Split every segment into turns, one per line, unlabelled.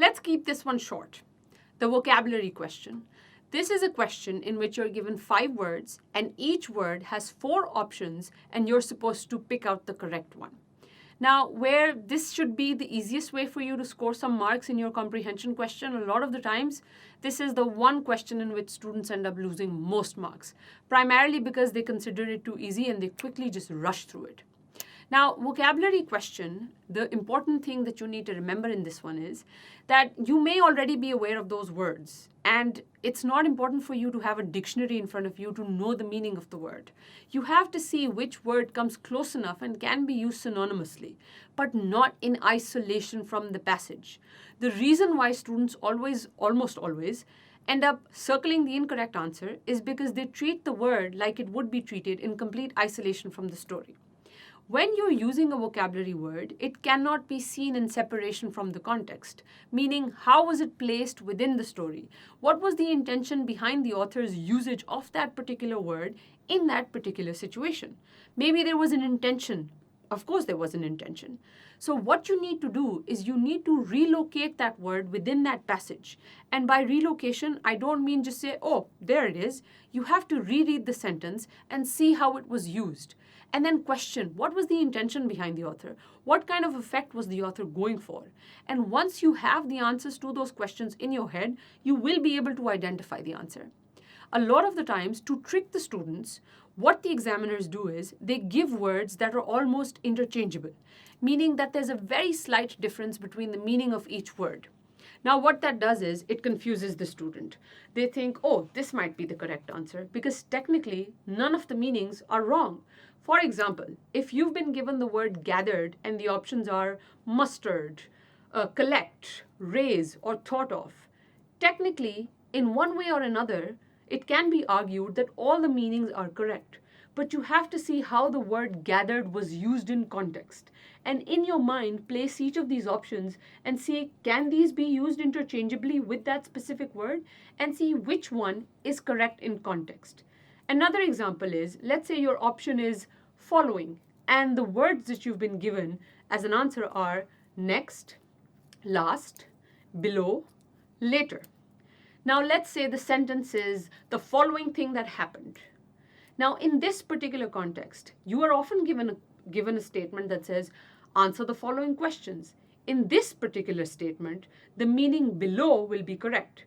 Let's keep this one short. The vocabulary question. This is a question in which you're given 5 words and each word has 4 options and you're supposed to pick out the correct one. Now, where this should be the easiest way for you to score some marks in your comprehension question, a lot of the times, this is the one question in which students end up losing most marks, primarily because they consider it too easy and they quickly just rush through it. Now, vocabulary question, the important thing that you need to remember in this one is that you may already be aware of those words, and it's not important for you to have a dictionary in front of you to know the meaning of the word. You have to see which word comes close enough and can be used synonymously, but not in isolation from the passage. The reason why students almost always, end up circling the incorrect answer is because they treat the word like it would be treated in complete isolation from the story. When you're using a vocabulary word, it cannot be seen in separation from the context, meaning how was it placed within the story? What was the intention behind the author's usage of that particular word in that particular situation? Maybe there was an intention. Of course there was an intention. So what you need to do is you need to relocate that word within that passage. And by relocation, I don't mean just say, oh, there it is. You have to reread the sentence and see how it was used. And then question, what was the intention behind the author? What kind of effect was the author going for? And once you have the answers to those questions in your head, you will be able to identify the answer. A lot of the times, to trick the students, what the examiners do is they give words that are almost interchangeable, meaning that there's a very slight difference between the meaning of each word. Now, what that does is it confuses the student. They think, oh, this might be the correct answer because technically none of the meanings are wrong. For example, if you've been given the word gathered and the options are mustard, collect, raise, or thought of, technically, in one way or another, it can be argued that all the meanings are correct. But you have to see how the word gathered was used in context. And in your mind, place each of these options and see, can these be used interchangeably with that specific word? And see which one is correct in context. Another example is, let's say your option is following, and the words that you've been given as an answer are next, last, below, later. Now let's say the sentence is the following thing that happened. Now in this particular context, you are often given a statement that says, answer the following questions. In this particular statement, the meaning below will be correct,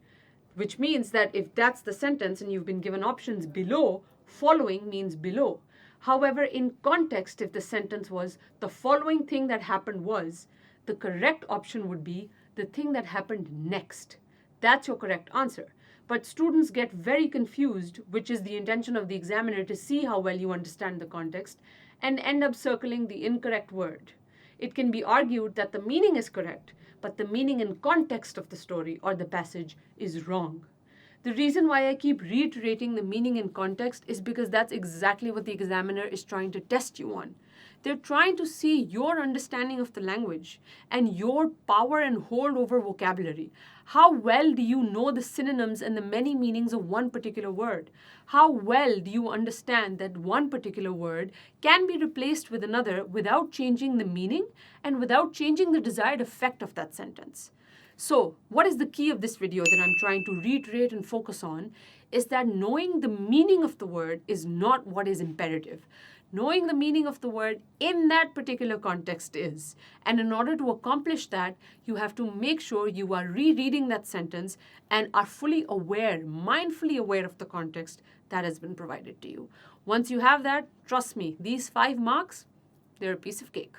which means that if that's the sentence and you've been given options below, following means below. However, in context, if the sentence was the following thing that happened was, the correct option would be the thing that happened next. That's your correct answer. But students get very confused, which is the intention of the examiner to see how well you understand the context, and end up circling the incorrect word. It can be argued that the meaning is correct, but the meaning in context of the story or the passage is wrong. The reason why I keep reiterating the meaning in context is because that's exactly what the examiner is trying to test you on. They're trying to see your understanding of the language and your power and hold over vocabulary. How well do you know the synonyms and the many meanings of one particular word? How well do you understand that one particular word can be replaced with another without changing the meaning and without changing the desired effect of that sentence? So, what is the key of this video that I'm trying to reiterate and focus on is that knowing the meaning of the word is not what is imperative. Knowing the meaning of the word in that particular context is. And in order to accomplish that, you have to make sure you are rereading that sentence and are fully aware, mindfully aware of the context that has been provided to you. Once you have that, trust me, these 5 marks, they're a piece of cake.